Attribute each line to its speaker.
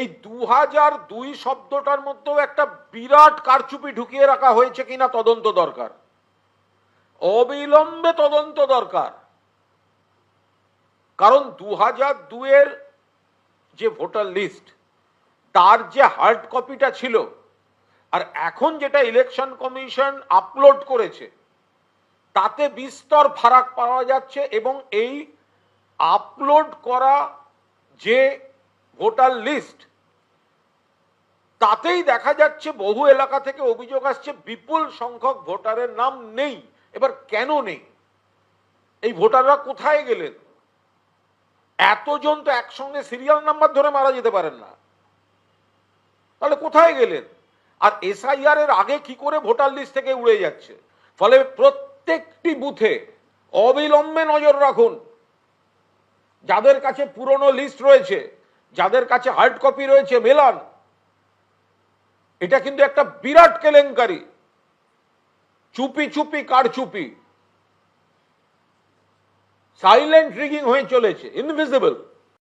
Speaker 1: এই 2002 শব্দটার মধ্যেও একটা বিরাট কারচুপি ঢুকিয়ে রাখা হয়েছে কিনা তদন্ত দরকার, অবিলম্বে তদন্ত দরকার। কারণ 2002 এর যে ভোটার লিস্ট, তার যে হার্ড কপিটা ছিল আর এখন যেটা ইলেকশন কমিশন আপলোড করেছে, তাতে বিস্তর ফারাক পাওয়া যাচ্ছে। এবং এই আপলোড করা যে ভোটার লিস্ট, তাতেই দেখা যাচ্ছে বহু এলাকা থেকে অভিযোগ আসছে বিপুল সংখ্যক ভোটারের নাম নেই। এবার কেন নেই? এই ভোটাররা কোথায় গেলেন? এতজন তো একসঙ্গে সিরিয়াল নাম্বার ধরে মারা যেতে পারেন না, তাহলে কোথায় গেলেন? আর এসআইআর এর আগে কি করে ভোটার লিস্ট থেকে উড়ে যাচ্ছে? ফলে প্রত্যেকটি বুথে অবিলম্বে নজর রাখুন। যাদের কাছে পুরনো লিস্ট রয়েছে, যাদের কাছে হার্ড কপি রয়েছে, মেলান। এটা কিন্তু একটা বিরাট কেলেঙ্কারি, চুপি চুপি কারচুপি, সাইলেন্ট রিগিং হয়ে চলেছে, ইনভিজিবল।